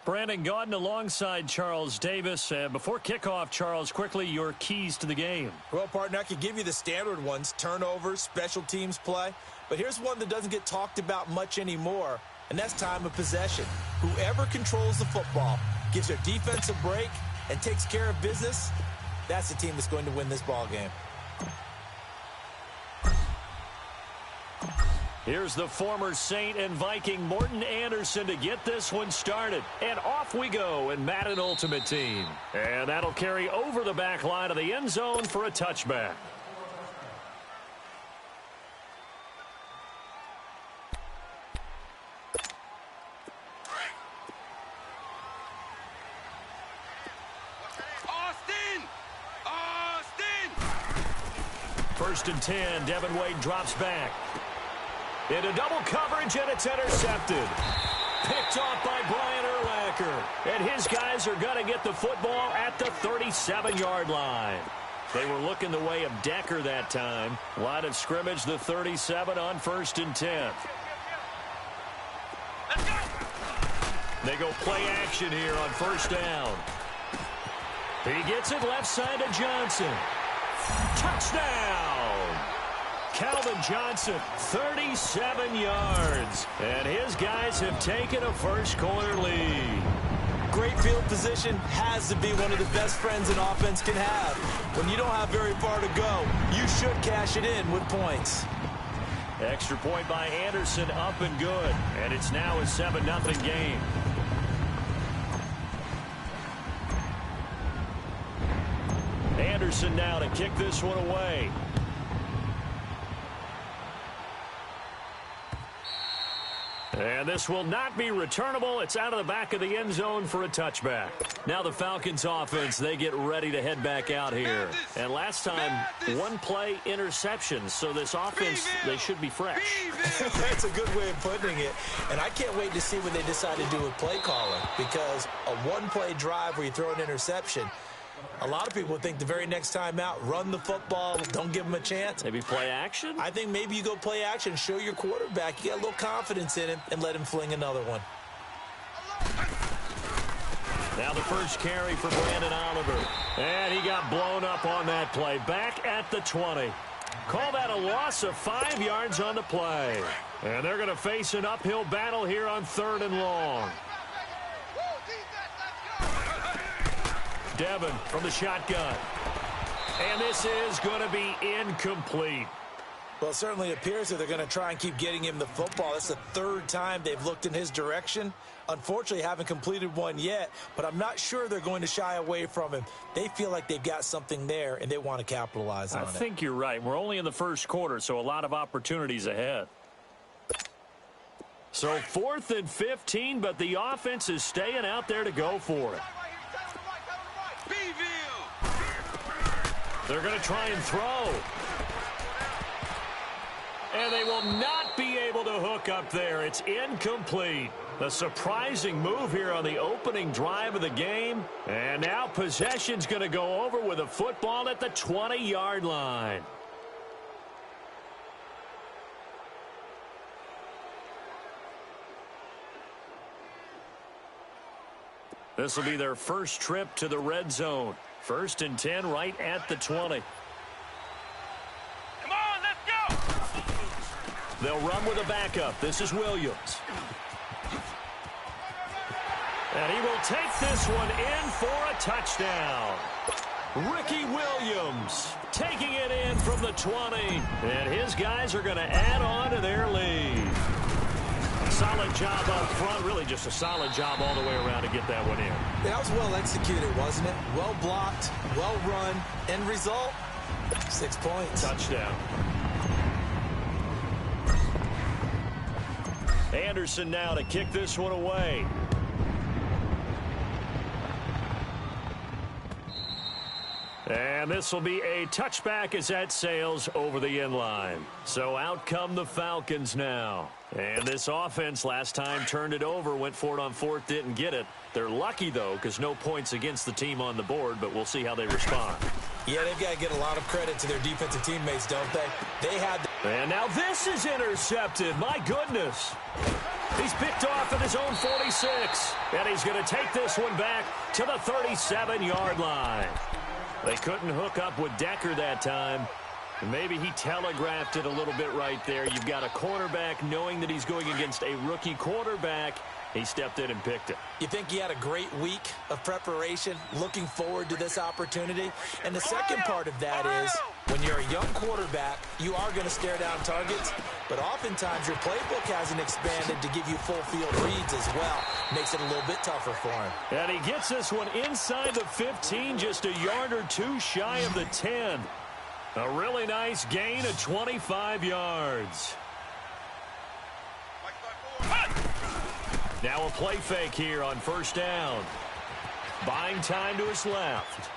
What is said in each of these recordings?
Brandon Gaudin alongside Charles Davis. Before kickoff, Charles, quickly your keys to the game. Well, partner, I could give you the standard ones, turnovers, special teams play. But here's one that doesn't get talked about much anymore, and that's time of possession. Whoever controls the football, gives their defense a break, and takes care of business, that's the team that's going to win this ball game. Here's the former Saint and Viking Morton Anderson to get this one started. And off we go in Madden Ultimate Team. And that'll carry over the back line of the end zone for a touchback. First and 10, Devin Wade drops back. Into double coverage, and it's intercepted. Picked off by Brian Urlacher. And his guys are going to get the football at the 37-yard line. They were looking the way of Decker that time. Line of scrimmage, the 37 on first and 10. They go play action here on first down. He gets it left side to Johnson. Touchdown! Calvin Johnson, 37 yards. And his guys have taken a first-quarter lead. Great field position has to be one of the best friends an offense can have. When you don't have very far to go, you should cash it in with points. Extra point by Anderson, up and good. And it's now a 7-0 game. Anderson now to kick this one away. And this will not be returnable. It's out of the back of the end zone for a touchback. Now the Falcons offense, they get ready to head back out here. And last time, one play interception. So this offense, they should be fresh. That's a good way of putting it. And I can't wait to see what they decide to do with play calling. Because a one-play drive where you throw an interception, a lot of people think the very next time out, run the football, don't give them a chance. Maybe play action? I think maybe you go play action, show your quarterback, you got a little confidence in him, and let him fling another one. Now the first carry for Brandon Oliver. And he got blown up on that play. Back at the 20. Call that a loss of 5 yards on the play. And they're going to face an uphill battle here on 3rd and long. Devin from the shotgun. And this is going to be incomplete. Well, it certainly appears that they're going to try and keep getting him the football. That's the 3rd time they've looked in his direction. Unfortunately, haven't completed one yet, but I'm not sure they're going to shy away from him. They feel like they've got something there, and they want to capitalize on it. I think you're right. We're only in the first quarter, so a lot of opportunities ahead. So 4th and 15, but the offense is staying out there to go for it. They're going to try and throw. And they will not be able to hook up there. It's incomplete. A surprising move here on the opening drive of the game. And now possession's going to go over with a football at the 20-yard line. This will be their first trip to the red zone. 1st and 10 right at the 20. Come on, let's go! They'll run with a backup. This is Williams. And he will take this one in for a touchdown. Ricky Williams taking it in from the 20. And his guys are going to add on to their lead. Solid job up front. Really just a solid job all the way around to get that one in. That was well executed, wasn't it? Well blocked, well run. End result, 6 points. Touchdown. Anderson now to kick this one away. And this will be a touchback as that sails over the end line. So out come the Falcons now. And this offense last time turned it over, went for it on 4th, didn't get it. They're lucky, though, because no points against the team on the board, but we'll see how they respond. Yeah, they've got to get a lot of credit to their defensive teammates, don't they? They had... And now this is intercepted. My goodness. He's picked off at his own 46. And he's going to take this one back to the 37-yard line. They couldn't hook up with Decker that time. Maybe he telegraphed it a little bit right there. You've got a quarterback knowing that he's going against a rookie quarterback. He stepped in and picked it. You think he had a great week of preparation, looking forward to this opportunity? And the second part of that is, when you're a young quarterback, you are going to stare down targets, but oftentimes your playbook hasn't expanded to give you full field reads as well. Makes it a little bit tougher for him. And he gets this one inside the 15, just a yard or two shy of the 10. A really nice gain of 25 yards. Now a play fake here on first down. Buying time to his left.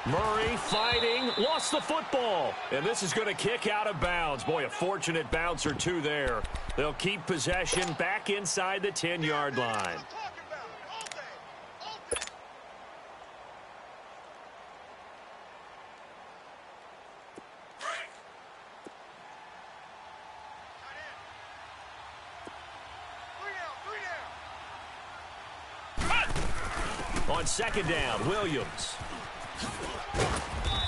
Murray fighting, lost the football. And this is going to kick out of bounds. Boy, a fortunate bounce or two there. They'll keep possession back inside the 10-yard line. On second down, Williams.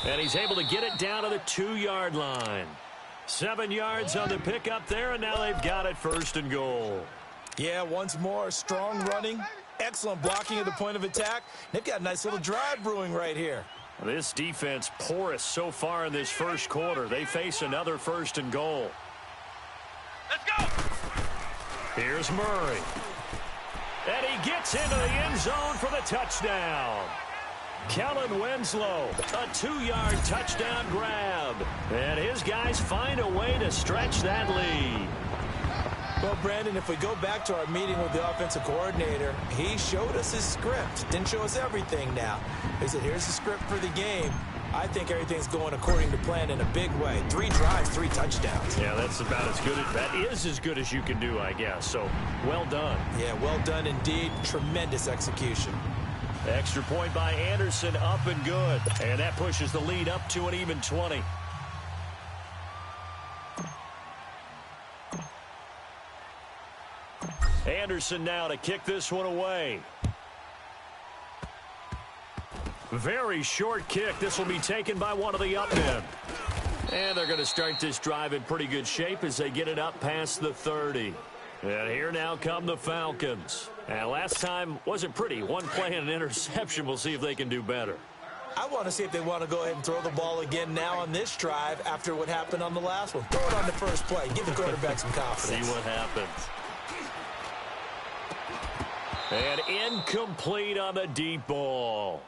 And he's able to get it down to the 2-yard line. 7 yards on the pickup there, and now they've got it first and goal. Yeah, once more, strong running, excellent blocking at the point of attack. They've got a nice little drive brewing right here. This defense porous so far in this first quarter. They face another first and goal. Let's go! Here's Murray. And he gets into the end zone for the touchdown. Kellen Winslow, a 2-yard touchdown grab. And his guys find a way to stretch that lead. Well, Brandon, if we go back to our meeting with the offensive coordinator, he showed us his script. Didn't show us everything now. He said, here's the script for the game. I think everything's going according to plan in a big way. 3 drives, 3 touchdowns. Yeah, that's about as good. That is as good as you can do, I guess. So, well done. Yeah, well done indeed. Tremendous execution. Extra point by Anderson, up and good. And that pushes the lead up to an even 20. Anderson now to kick this one away. Very short kick. This will be taken by one of the up men. And they're going to start this drive in pretty good shape as they get it up past the 30. And here now come the Falcons. And last time wasn't pretty. One play and an interception. We'll see if they can do better. I want to see if they want to go ahead and throw the ball again now on this drive after what happened on the last one. Throw it on the first play. Give the quarterback some confidence. See what happens. And incomplete on the deep ball.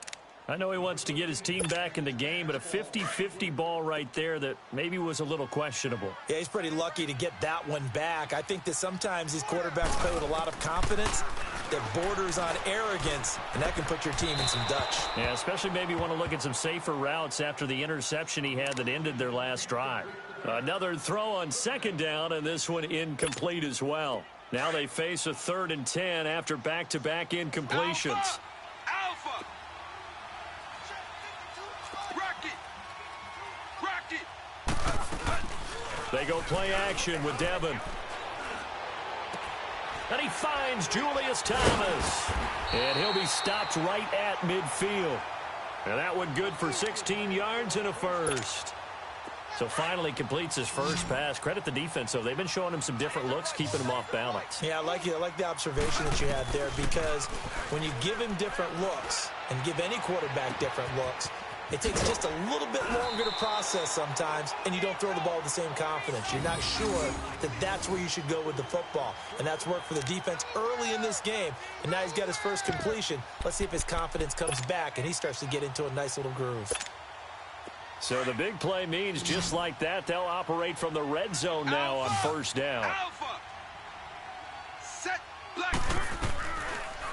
I know he wants to get his team back in the game, but a 50-50 ball right there that maybe was a little questionable. Yeah, he's pretty lucky to get that one back. I think that sometimes these quarterbacks play with a lot of confidence that borders on arrogance, and that can put your team in some Dutch. Yeah, especially maybe want to look at some safer routes after the interception he had that ended their last drive. Another throw on second down, and this one incomplete as well. Now they face a 3rd and 10 after back-to-back incompletions. Alpha! Rocket! They go play action with Devin. And he finds Julius Thomas. And he'll be stopped right at midfield. And that one good for 16 yards and a first. So finally completes his first pass. Credit the defense, though. They've been showing him some different looks, keeping him off balance. Yeah, I like the observation that you had there, because when you give him different looks and give any quarterback different looks, it takes just a little bit longer to process sometimes, and you don't throw the ball with the same confidence. You're not sure that that's where you should go with the football, and that's worked for the defense early in this game, and now he's got his first completion. Let's see if his confidence comes back, and he starts to get into a nice little groove. So the big play means just like that, they'll operate from the red zone now on first down. Alpha! Set black!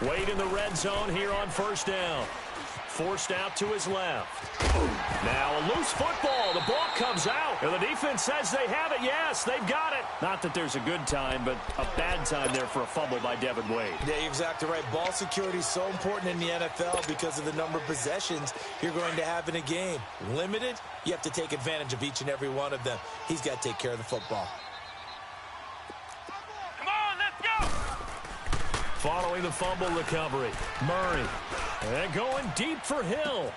Wade in the red zone here on first down. Forced out to his left. Now a loose football. The ball comes out. And the defense says they have it. Yes, they've got it. Not that there's a good time, but a bad time there for a fumble by Devin Wade. Yeah, you're exactly right. Ball security is so important in the NFL because of the number of possessions you're going to have in a game. Limited, you have to take advantage of each and every one of them. He's got to take care of the football. Come on, let's Following the fumble recovery, Murray. And going deep for Hill.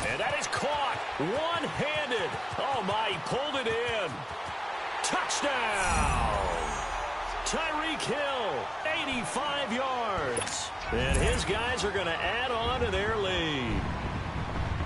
And that is caught one-handed. Oh, my, he pulled it in. Touchdown! Tyreek Hill, 85 yards. And his guys are going to add on to their lead.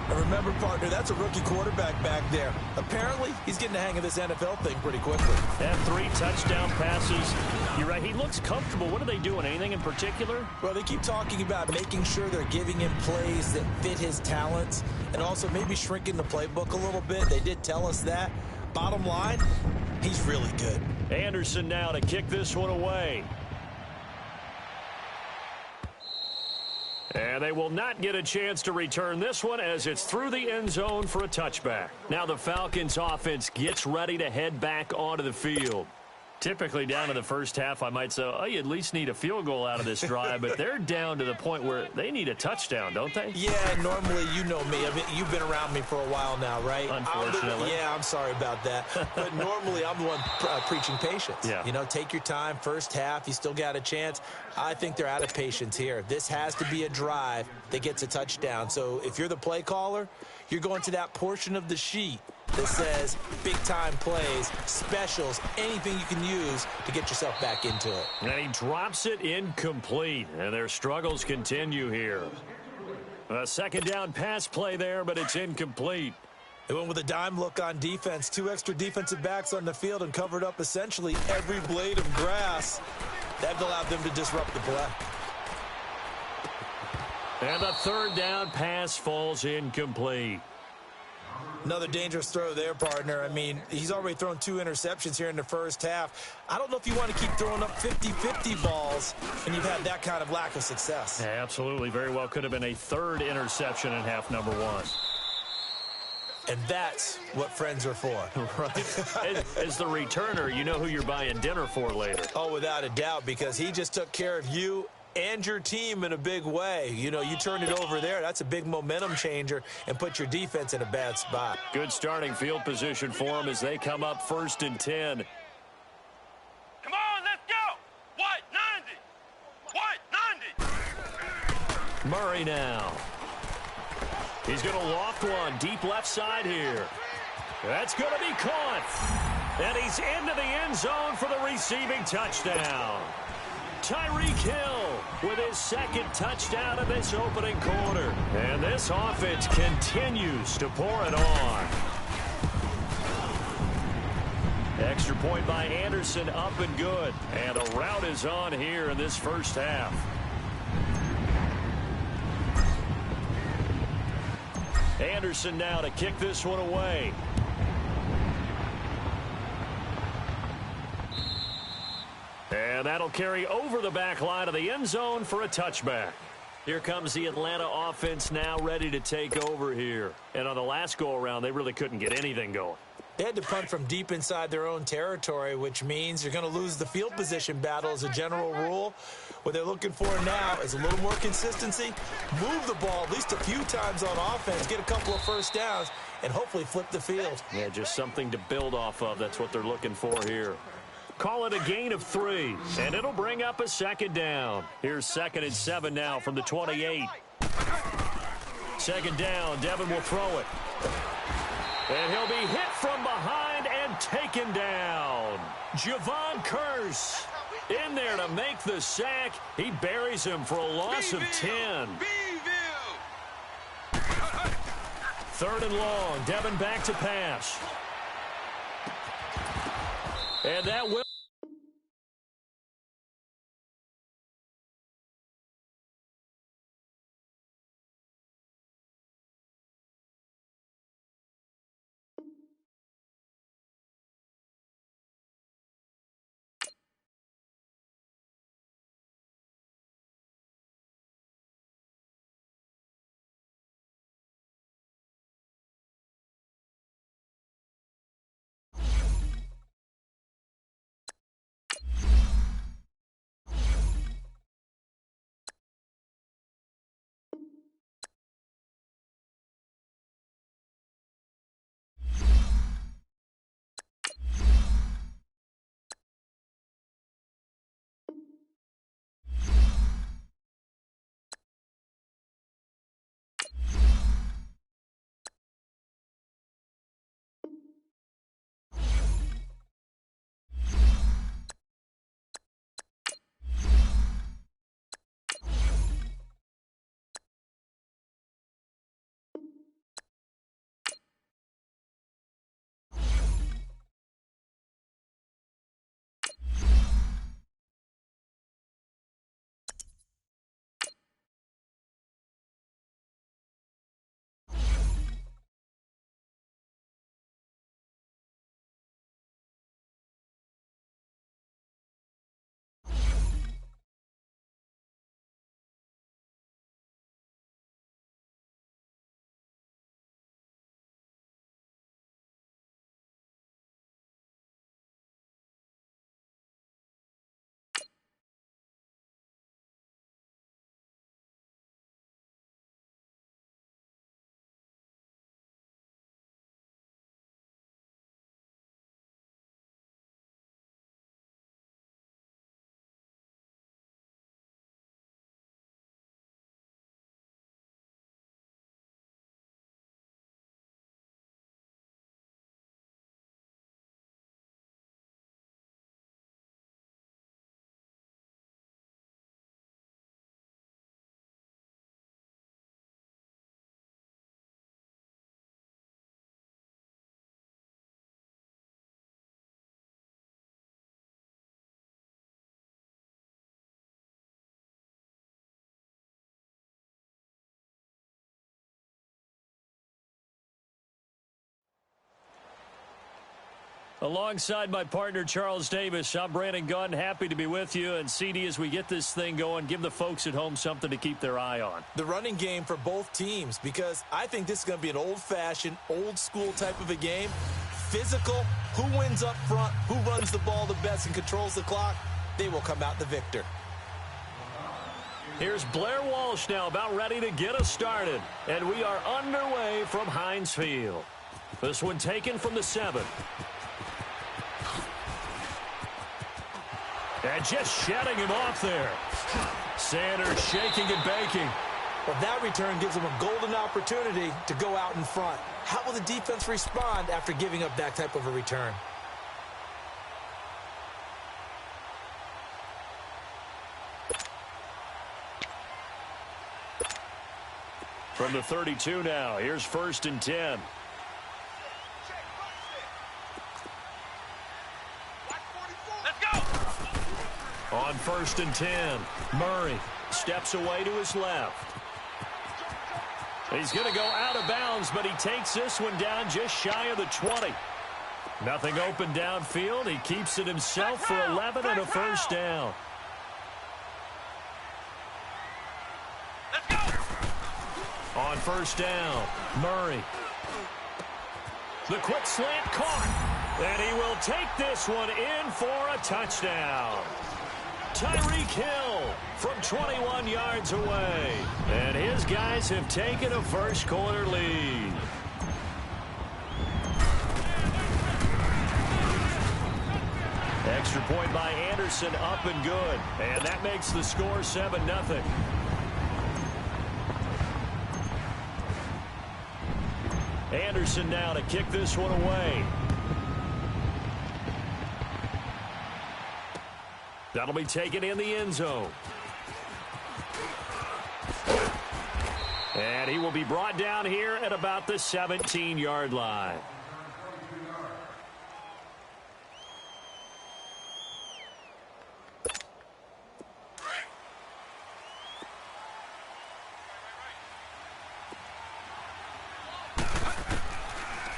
And remember, partner, that's a rookie quarterback back there. Apparently, he's getting the hang of this NFL thing pretty quickly. And 3 touchdown passes. You're right, he looks comfortable. What are they doing? Anything in particular? Well, they keep talking about making sure they're giving him plays that fit his talents and also maybe shrinking the playbook a little bit. They did tell us that. Bottom line, he's really good. Anderson now to kick this one away. And they will not get a chance to return this one as it's through the end zone for a touchback. Now the Falcons offense gets ready to head back onto the field. Typically down to the first half, I might say, oh, you at least need a field goal out of this drive, but they're down to the point where they need a touchdown, don't they? Yeah, normally you know me. I mean, you've been around me for a while now, right? Unfortunately. Yeah, I'm sorry about that. But normally I'm the one preaching patience. Yeah. You know, take your time. First half, you still got a chance. I think they're out of patience here. This has to be a drive that gets a touchdown. So if you're the play caller, you're going to that portion of the sheet that says big-time plays, specials, anything you can use to get yourself back into it. And he drops it incomplete, and their struggles continue here. A second down pass play there, but it's incomplete. They went with a dime look on defense. 2 extra defensive backs on the field and covered up essentially every blade of grass. That allowed them to disrupt the play. And the third down pass falls incomplete. Another dangerous throw there, partner. I mean, he's already thrown 2 interceptions here in the first half. I don't know if you want to keep throwing up 50-50 balls when you've had that kind of lack of success. Yeah, absolutely. Very well could have been a 3rd interception in half number 1. And that's what friends are for. Right. As the returner, you know who you're buying dinner for later. Oh, without a doubt, because he just took care of you and your team in a big way. You know, you turn it over there, that's a big momentum changer and put your defense in a bad spot. Good starting field position for them as they come up 1st and 10. Come on, let's go. White 90. White 90. Murray now. He's going to loft one deep left side here. That's going to be caught. And he's into the end zone for the receiving touchdown. Tyreek Hill with his 2nd touchdown of this opening quarter. And this offense continues to pour it on. Extra point by Anderson, up and good. And a rout is on here in this first half. Anderson now to kick this one away. And that'll carry over the back line of the end zone for a touchback. Here comes the Atlanta offense now ready to take over here. And on the last go-around, they really couldn't get anything going. They had to punt from deep inside their own territory, which means you're going to lose the field position battle as a general rule. What they're looking for now is a little more consistency, move the ball at least a few times on offense, get a couple of first downs, and hopefully flip the field. Yeah, just something to build off of. That's what they're looking for here. Call it a gain of 3, and it'll bring up a 2nd down. Here's 2nd and 7 now from the 28. 2nd down, Devin will throw it. And he'll be hit from behind and taken down. Javon Curse in there to make the sack. He buries him for a loss of 10. 3rd and long, Devin back to pass. And that will Alongside my partner, Charles Davis, I'm Brandon Gunn. Happy to be with you. And, CD, as we get this thing going, give the folks at home something to keep their eye on. The running game for both teams, because I think this is going to be an old-fashioned, old-school type of a game. Physical, who wins up front, who runs the ball the best and controls the clock, they will come out the victor. Here's Blair Walsh now about ready to get us started. And we are underway from Heinz Field. This one taken from the 7. And just shedding him off there. Sanders shaking and baking. Well, that return gives them a golden opportunity to go out in front. How will the defense respond after giving up that type of a return? From the 32 now, here's 1st and 10. On 1st and 10, Murray steps away to his left. He's going to go out of bounds, but he takes this one down just shy of the 20. Nothing open downfield. He keeps it himself for 11 and a first down. Let's go. On 1st down, Murray. The quick slant caught. And he will take this one in for a touchdown. Tyreek Hill from 21 yards away. And his guys have taken a first quarter lead. Extra point by Anderson, up and good. And that makes the score 7-0. Anderson now to kick this one away. That'll be taken in the end zone. And he will be brought down here at about the 17-yard line.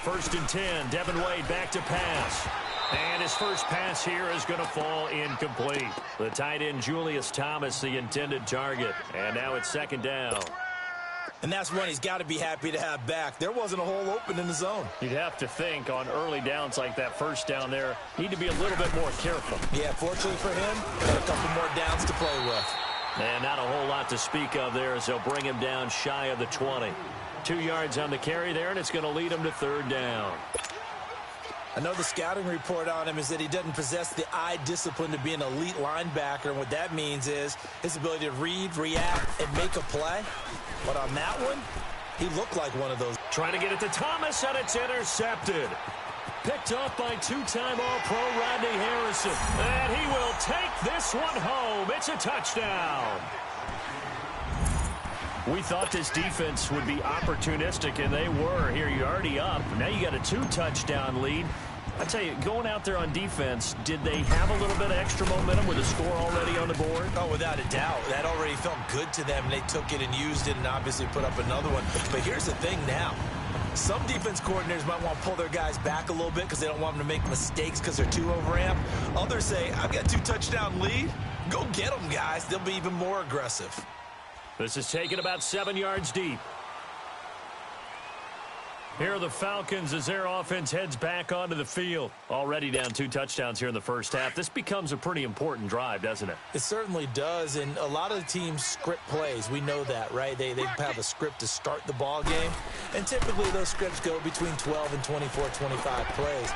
First and 10, Devin Wade back to pass. And his first pass here is going to fall incomplete. The tight end, Julius Thomas, the intended target. And now it's 2nd down. And that's one he's got to be happy to have back. There wasn't a hole open in the zone. You'd have to think on early downs like that, first down there, need to be a little bit more careful. Yeah, fortunately for him, got a couple more downs to play with. And not a whole lot to speak of there as they'll bring him down shy of the 20. 2 yards on the carry there, and it's going to lead him to 3rd down. I know the scouting report on him is that he doesn't possess the eye discipline to be an elite linebacker, and what that means is his ability to read, react, and make a play. But on that one, he looked like one of those. Trying to get it to Thomas, and it's intercepted. Picked up by 2-time All-Pro Rodney Harrison. And he will take this one home. It's a touchdown. We thought this defense would be opportunistic, and they were. Here, you're already up. Now you got a 2-touchdown lead. I tell you, going out there on defense, did they have a little bit of extra momentum with a score already on the board? Oh, without a doubt. That already felt good to them, and they took it and used it and obviously put up another one. But here's the thing now. Some defense coordinators might want to pull their guys back a little bit because they don't want them to make mistakes because they're too overamped. Others say, I've got a 2-touchdown lead. Go get them, guys. They'll be even more aggressive. This is taken about 7 yards deep. Here are the Falcons as their offense heads back onto the field. Already down 2 touchdowns here in the first half. This becomes a pretty important drive, doesn't it? It certainly does, and a lot of the teams script plays. We know that, right? They have a script to start the ball game, and typically those scripts go between 12 and 24, 25 plays.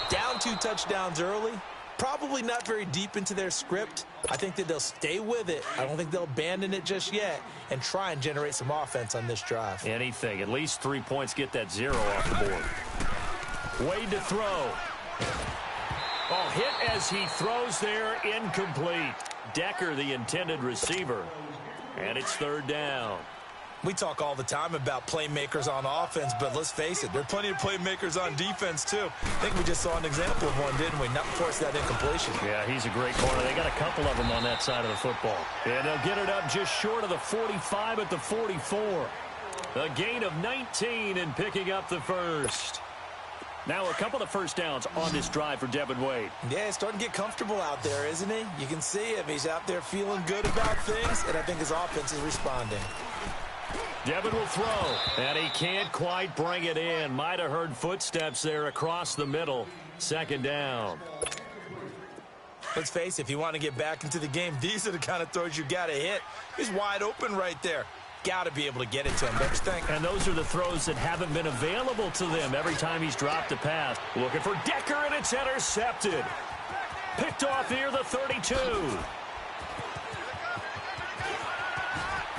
Down 2 touchdowns early, probably not very deep into their script. I think that they'll stay with it. I don't think they'll abandon it just yet and try and generate some offense on this drive. Anything. At least 3 points, get that 0 off the board. Wade to throw. Oh, hit as he throws there, incomplete. Decker, the intended receiver. And it's 3rd down. We talk all the time about playmakers on offense, but let's face it, there are plenty of playmakers on defense, too. I think we just saw an example of one, didn't we? Not force that incompletion. Yeah, he's a great corner. They got a couple of them on that side of the football. And they'll get it up just short of the 45 at the 44. A gain of 19 and picking up the first. Now a couple of first downs on this drive for Devin Wade. Yeah, he's starting to get comfortable out there, isn't he? You can see him. He's out there feeling good about things, and I think his offense is responding. Devin will throw, and he can't quite bring it in. Might have heard footsteps there across the middle. Second down. Let's face it, if you want to get back into the game, these are the kind of throws you got to hit. He's wide open right there. Got to be able to get it to him, don't you think? And those are the throws that haven't been available to them every time he's dropped a pass. Looking for Decker, and it's intercepted. Picked off near the 32.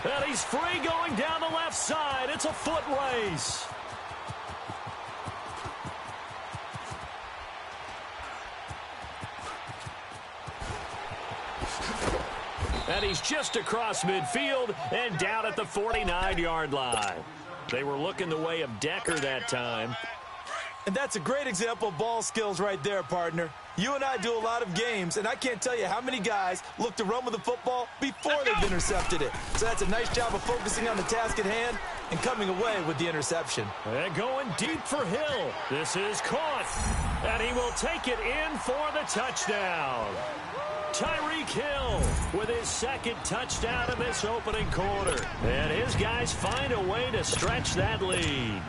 And he's free going down the left side. It's a foot race. And he's just across midfield and down at the 49-yard line. They were looking the way of Decker that time. And that's a great example of ball skills right there, partner. You and I do a lot of games, and I can't tell you how many guys look to run with the football before they've intercepted it. So that's a nice job of focusing on the task at hand and coming away with the interception. And going deep for Hill. This is caught. And he will take it in for the touchdown. Tyreek Hill with his second touchdown in this opening quarter. And his guys find a way to stretch that lead.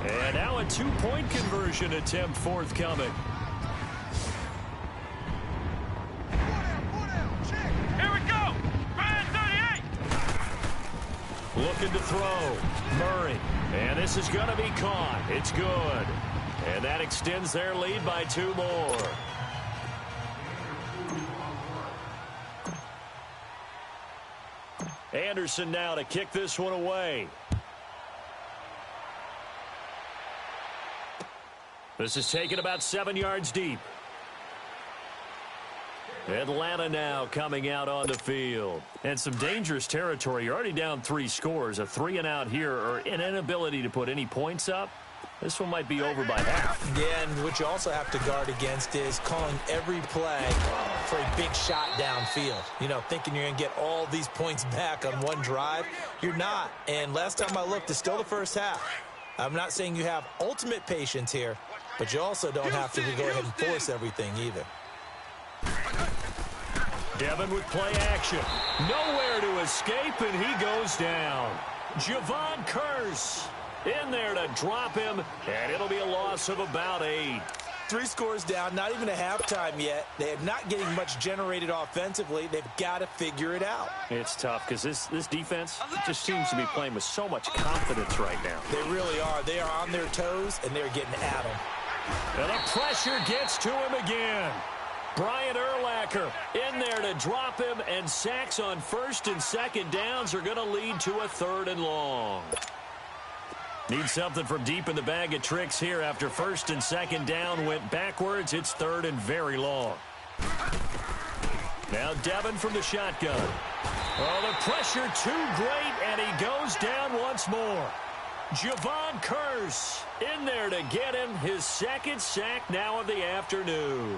And now a two-point conversion attempt forthcoming. Here we go. Brand 38. Looking to throw. Murray. And this is going to be caught. It's good. And that extends their lead by 2 more. Anderson now to kick this one away. This is taken about 7 yards deep. Atlanta now coming out on the field. And some dangerous territory. You're already down 3 scores. A 3-and-out here, or an inability to put any points up. This one might be over by half. Yeah, and what you also have to guard against is calling every play for a big shot downfield. You know, thinking you're going to get all these points back on one drive. You're not. And last time I looked, it's still the first half. I'm not saying you have ultimate patience here, but you also don't have to go ahead and force everything either. Devin with play action. Nowhere to escape, and he goes down. Javon Curse in there to drop him, and it'll be a loss of about 8. 3 scores down, not even a halftime yet. They are not getting much generated offensively. They've got to figure it out. It's tough because this defense just seems to be playing with so much confidence right now. They really are. They are on their toes, and they're getting at them. And the pressure gets to him again. Brian Urlacher in there to drop him, and sacks on first and second downs are going to lead to a 3rd and long. Need something from deep in the bag of tricks here after first and second down went backwards. It's 3rd and very long. Now Devin from the shotgun. Oh, the pressure too great, and he goes down once more. Javon Curse in there to get him his 2nd sack now of the afternoon.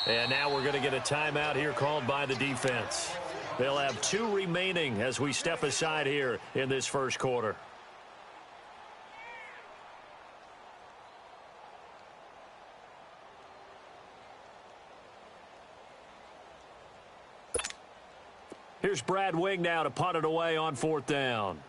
And now we're going to get a timeout here called by the defense. They'll have 2 remaining as we step aside here in this first quarter. Here's Brad Wing now to punt it away on 4th down.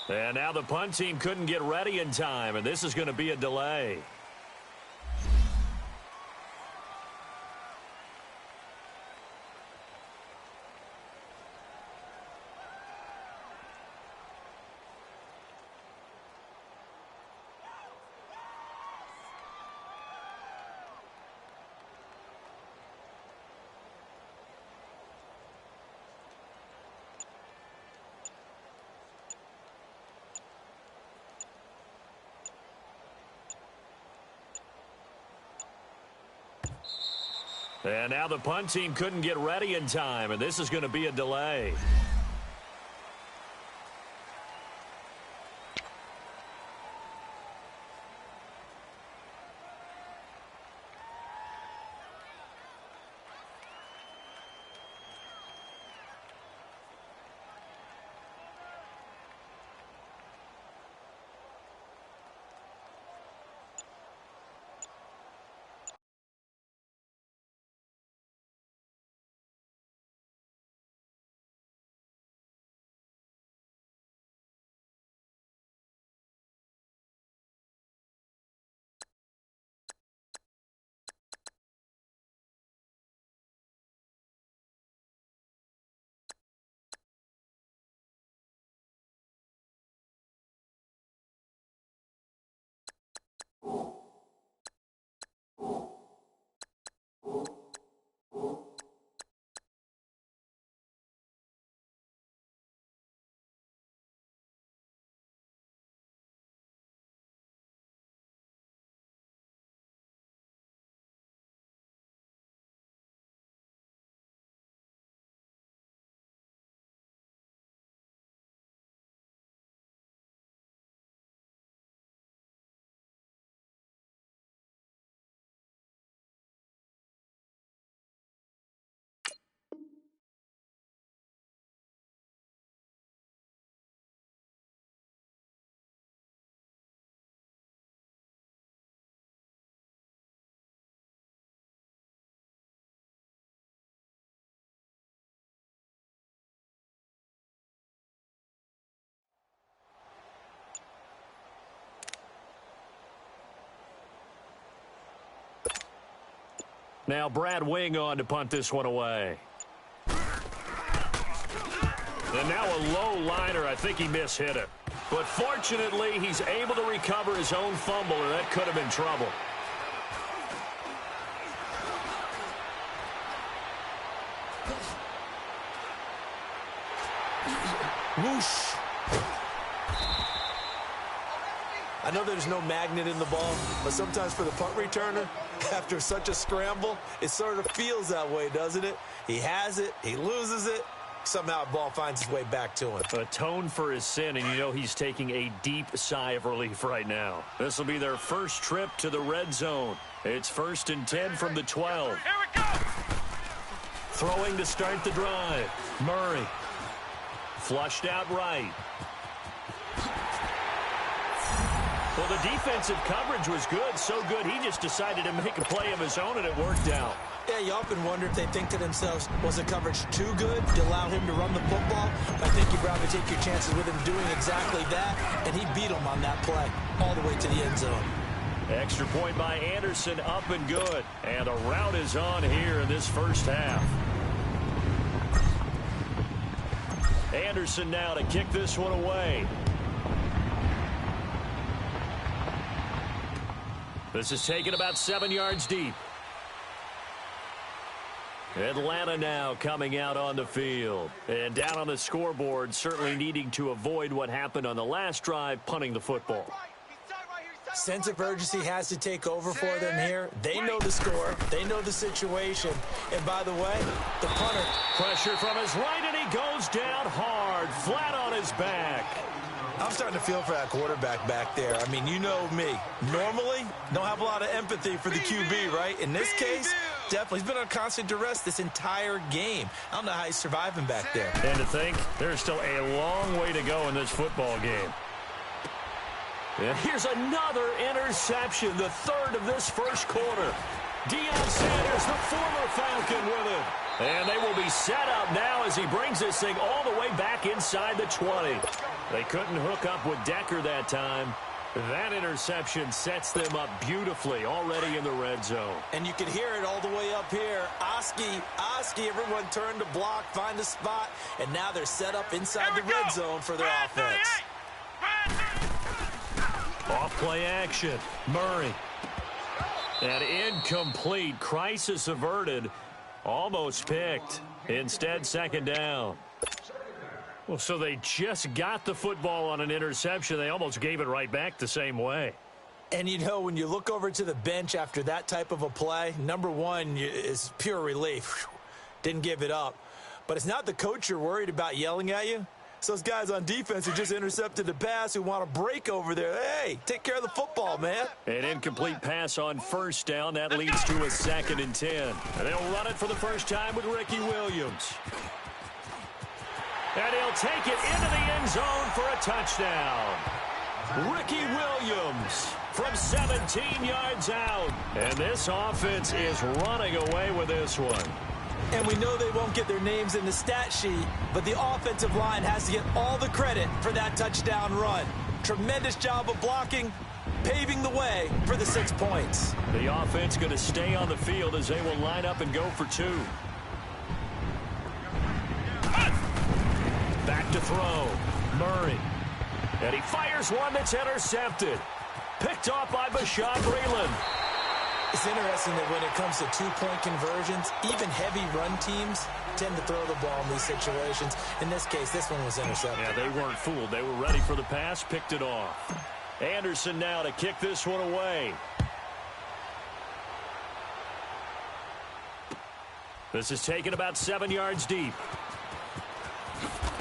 And now the punt team couldn't get ready in time, and this is going to be a delay. And now the punt team couldn't get ready in time, and this is going to be a delay. Now Brad Wing on to punt this one away. And now a low liner. I think he mishit it. But fortunately, he's able to recover his own fumble, or that could have been trouble. Whoosh. I know there's no magnet in the ball, but sometimes for the punt returner, after such a scramble, it sort of feels that way, doesn't it? He has it, he loses it, somehow the ball finds its way back to him. Atone for his sin, and you know he's taking a deep sigh of relief right now. This will be their first trip to the red zone. It's 1st and 10 from the 12. Here we go! Throwing to start the drive. Murray. Flushed out right. Well, the defensive coverage was good, so good he just decided to make a play of his own, and it worked out. Yeah, you often wonder if they think to themselves, was the coverage too good to allow him to run the football? I think you probably take your chances with him doing exactly that, and he beat him on that play all the way to the end zone. Extra point by Anderson, up and good. And a rout is on here in this first half. Anderson now to kick this one away. This is taken about 7 yards deep. Atlanta now coming out on the field. And down on the scoreboard, certainly needing to avoid what happened on the last drive, punting the football. Sense of urgency has to take over for them here. They know the score. They know the situation. And by the way, the punter. Pressure from his right, and he goes down hard, flat on his back. I'm starting to feel for that quarterback back there. I mean, you know me. Normally, don't have a lot of empathy for the QB, right? In this case, definitely. He's been on constant duress this entire game. I don't know how he's surviving back there. And to think, there's still a long way to go in this football game. And here's another interception, the third of this first quarter. Deion Sanders, the former Falcon, with it. And they will be set up now as he brings this thing all the way back inside the 20. They couldn't hook up with Decker that time. That interception sets them up beautifully already in the red zone. And you can hear it all the way up here. Oski, everyone turned to block, find a spot, and now they're set up inside the red zone for their offense. Off-play action. Murray. And incomplete. Crisis averted. Almost picked. Instead, second down. Well, so they just got the football on an interception. They almost gave it right back the same way. And, you know, when you look over to the bench after that type of a play, number one is pure relief. Didn't give it up. But it's not the coach you're worried about yelling at you. It's those guys on defense who just intercepted the pass who want to break over there. Hey, take care of the football, man. An incomplete pass on first down. That leads to a 2nd and 10. And they'll run it for the first time with Ricky Williams. And he'll take it into the end zone for a touchdown. Ricky Williams from 17 yards out. And this offense is running away with this one. And we know they won't get their names in the stat sheet, but the offensive line has to get all the credit for that touchdown run. Tremendous job of blocking, paving the way for the 6 points. The offense going to stay on the field as they will line up and go for 2. Back to throw. Murray. And he fires one that's intercepted. Picked off by Bashaud Breeland. It's interesting that when it comes to 2-point conversions, even heavy run teams tend to throw the ball in these situations. In this case, this one was intercepted. Yeah, they weren't fooled. They were ready for the pass, picked it off. Anderson now to kick this one away. This is taken about 7 yards deep.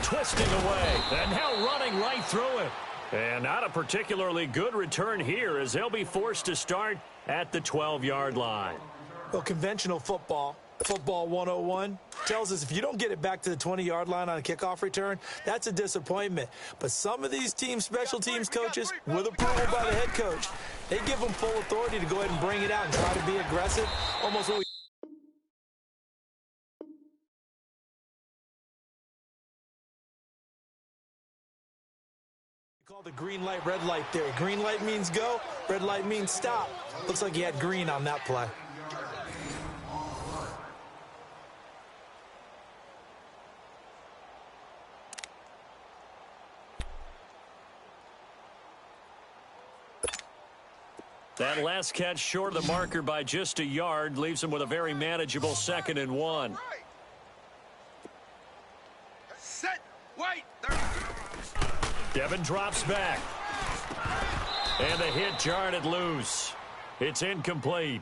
Twisting away, and now running right through it. And not a particularly good return here as they'll be forced to start at the 12-yard line. Well, conventional football 101, tells us if you don't get it back to the 20-yard line on a kickoff return, that's a disappointment. But some of these special teams coaches, with approval by the head coach, they give them full authority to go ahead and bring it out and try to be aggressive, almost what we call the green light, red light theory. Green light means go, red light means stop. Looks like he had green on that play. That last catch short of the marker by just a yard leaves him with a very manageable 2nd and 1. Set. Wait. Devin drops back. And the hit jarred it loose. It's incomplete.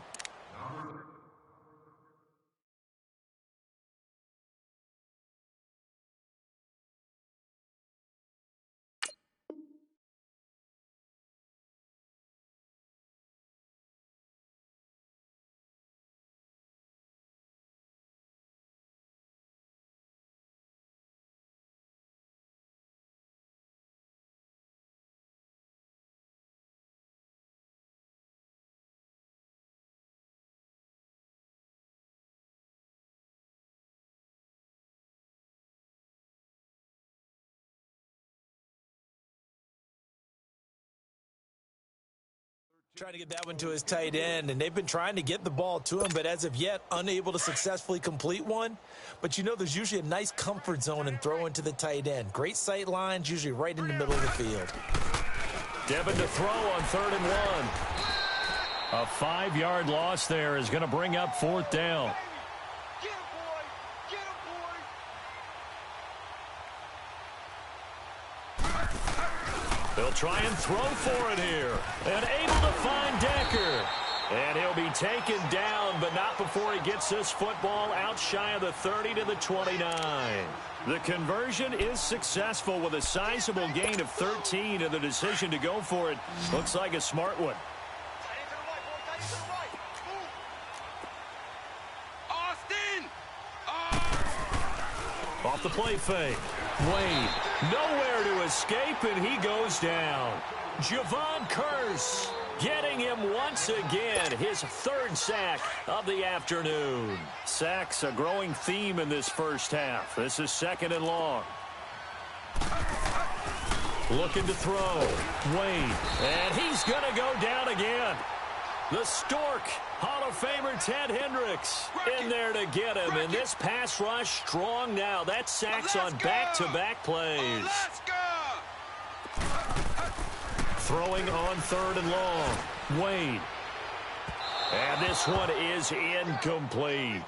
Trying to get that one to his tight end, and they've been trying to get the ball to him, but as of yet, unable to successfully complete one. But you know, there's usually a nice comfort zone in throwing to the tight end. Great sight lines, usually right in the middle of the field. Devin to throw on 3rd and 1. A 5-yard loss there is going to bring up 4th down. Get him, boy. Get him, boy. They'll try and throw for it here. And able to find Decker. And he'll be taken down, but not before he gets this football out shy of the 30 to the 29. The conversion is successful with a sizable gain of 13, and the decision to go for it looks like a smart one. Austin! Off the play fake. Wade nowhere to escape, and he goes down. Javon Curse getting him once again, his 3rd sack of the afternoon. Sacks a growing theme in this first half. This is 2nd and long. Looking to throw. Wade, and he's going to go down again. The Stork, Hall of Famer Ted Hendricks in there to get him. And this pass rush strong now. That sacks on back-to-back plays. Throwing on 3rd and long. Wade. And this one is incomplete.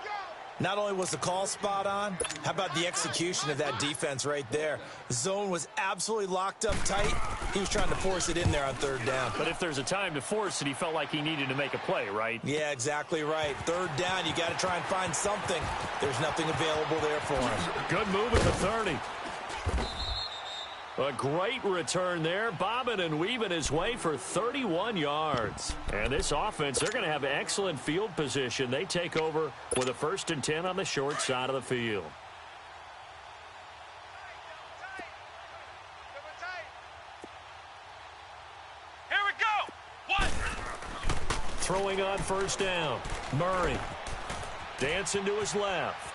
Not only was the call spot on, how about the execution of that defense right there? The zone was absolutely locked up tight. He was trying to force it in there on third down. But if there's a time to force it, he felt like he needed to make a play, right? Yeah, exactly right. Third down, you got to try and find something. There's nothing available there for him. Good move at the 30. A great return there, bobbing and weaving his way for 31 yards. And this offense, they're going to have excellent field position. They take over with a 1st and 10 on the short side of the field. Here we go. One. Throwing on 1st down. Murray dancing to his left.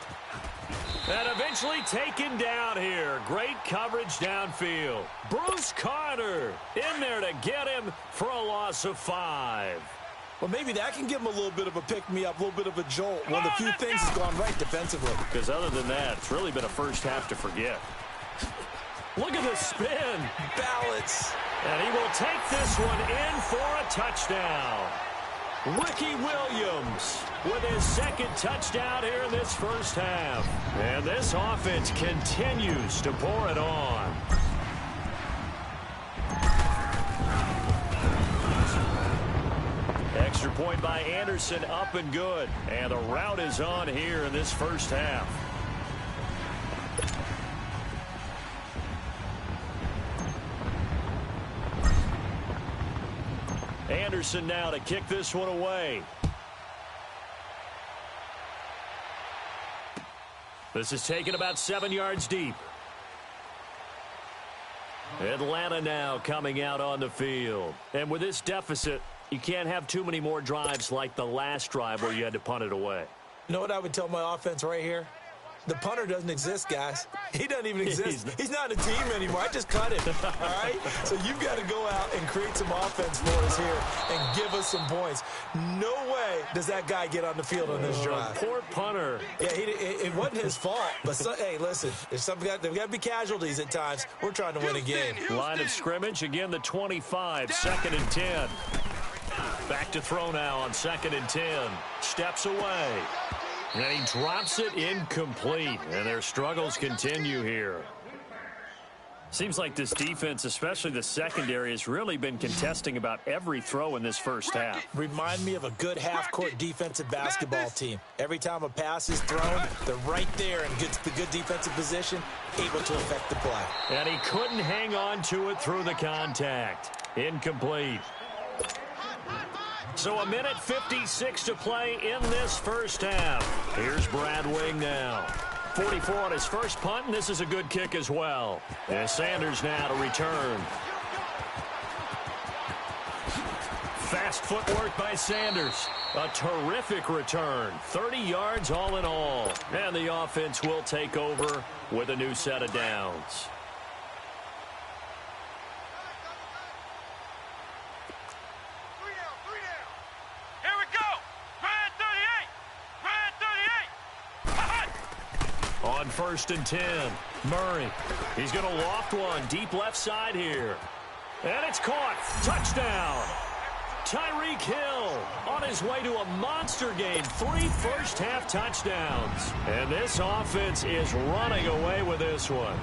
And eventually taken down here. Great coverage downfield. Bruce Carter in there to get him for a loss of 5. Well, maybe that can give him a little bit of a pick-me-up, a little bit of a jolt. One of the few things has gone right defensively. Because other than that, it's really been a first half to forget. Look at the spin. Balance. And he will take this one in for a touchdown. Ricky Williams with his 2nd touchdown here in this first half. And this offense continues to pour it on. Extra point by Anderson, up and good. And the route is on here in this first half. Anderson now to kick this one away. This is taken about 7 yards deep. Atlanta now coming out on the field. And with this deficit, you can't have too many more drives like the last drive where you had to punt it away. You know what I would tell my offense right here? The punter doesn't exist, guys. He doesn't even exist. He's not a team anymore. I just cut him, all right? So you've got to go out and create some offense for us here and give us some points. No way does that guy get on the field on this drive. Poor punter. Yeah, it wasn't his fault. But, hey, listen, there's got to be casualties at times. We're trying to win a game. Line of scrimmage, again, the 25, 2nd and 10. Back to throw now on 2nd and 10. Steps away. And he drops it incomplete. And their struggles continue here. Seems like this defense, especially the secondary, has really been contesting about every throw in this first half. Remind me of a good half-court defensive basketball team. Every time a pass is thrown, they're right there and gets the good defensive position, able to affect the play. And he couldn't hang on to it through the contact. Incomplete. So 1:56 to play in this first half. Here's Brad Wing now. 44 on his first punt, and this is a good kick as well. And Sanders now to return. Fast footwork by Sanders. A terrific return. 30 yards all in all. And the offense will take over with a new set of downs. On 1st and 10, Murray. He's going to loft one deep left side here. And it's caught. Touchdown. Tyreek Hill on his way to a monster game. 3 first-half touchdowns. And this offense is running away with this one.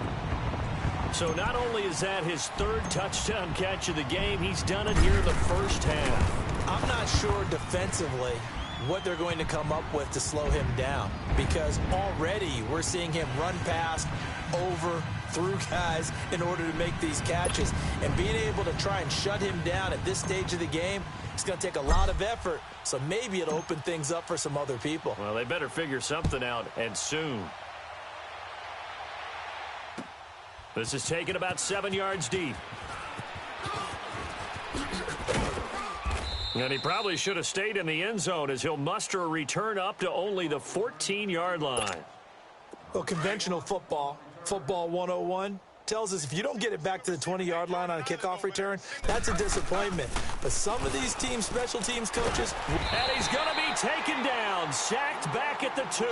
So not only is that his 3rd touchdown catch of the game, he's done it here in the first half. I'm not sure defensively what they're going to come up with to slow him down, because already we're seeing him run past, over, through guys in order to make these catches. And being able to try and shut him down at this stage of the game, it's going to take a lot of effort. So maybe it'll open things up for some other people. Well, they better figure something out, and soon. This is taken about 7 yards deep. And he probably should have stayed in the end zone as he'll muster a return up to only the 14-yard line. Well, conventional football 101, tells us if you don't get it back to the 20-yard line on a kickoff return, that's a disappointment. But some of these teams, special teams coaches... And he's going to be taken down, sacked back at the 2.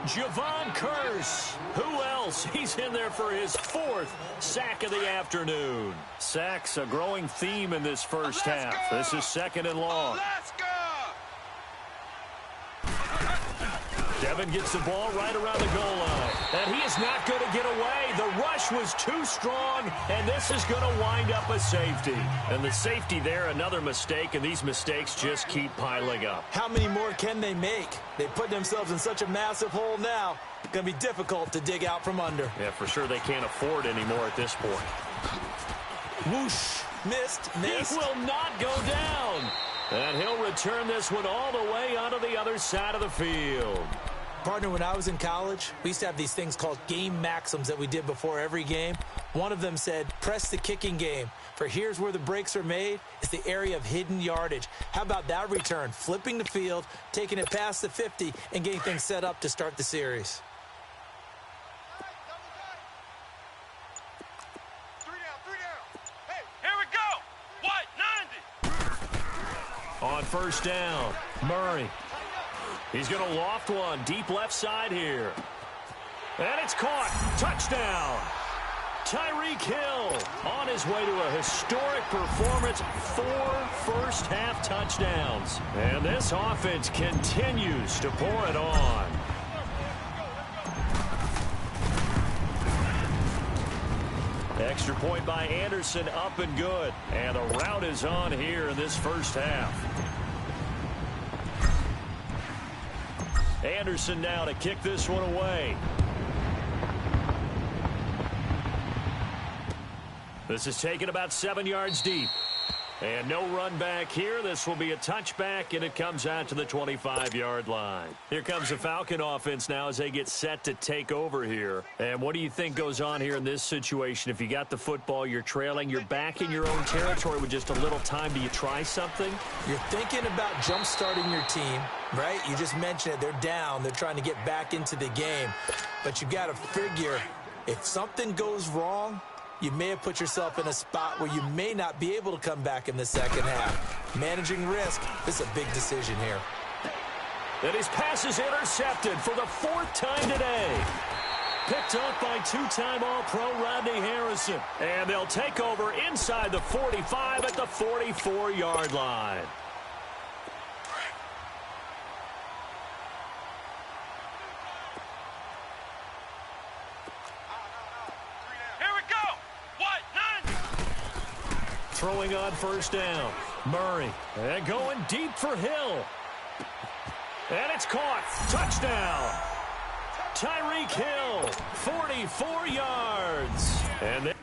Javon Curse. Who else? He's in there for his 4th sack of the afternoon. Sacks, a growing theme in this first half. This is 2nd and long. Devin gets the ball right around the goal line. And he is not going to get away. The rush was too strong, and this is going to wind up a safety. And the safety there, another mistake, and these mistakes just keep piling up. How many more can they make? They put themselves in such a massive hole now. Going to be difficult to dig out from under. Yeah, for sure they can't afford anymore at this point. Whoosh. Missed. He will not go down. And he'll return this one all the way onto the other side of the field. Partner, when I was in college, we used to have these things called game maxims that we did before every game. One of them said, press the kicking game. For here's where the breaks are made. It's the area of hidden yardage. How about that return? Flipping the field, taking it past the 50, and getting things set up to start the series. On first down, Murray. He's going to loft one deep left side here. And it's caught. Touchdown. Tyreek Hill on his way to a historic performance. 4 first-half touchdowns. And this offense continues to pour it on. Extra point by Anderson, up and good. And the route is on here in this first half. Anderson now to kick this one away. This is taken about 7 yards deep. And no run back here. This will be a touchback, and it comes out to the 25-yard line. Here comes the Falcon offense now as they get set to take over here. And what do you think goes on here in this situation? If you got the football, you're trailing, you're back in your own territory with just a little time. Do you try something? You're thinking about jump-starting your team, right? You just mentioned it. They're down. They're trying to get back into the game. But you got to figure if something goes wrong, you may have put yourself in a spot where you may not be able to come back in the second half. Managing risk, this is a big decision here. And his pass is intercepted for the 4th time today. Picked up by 2-time All-Pro Rodney Harrison. And they'll take over inside the 45 at the 44-yard line. Throwing on first down. Murray. And going deep for Hill. And it's caught. Touchdown. Tyreek Hill. 44 yards. And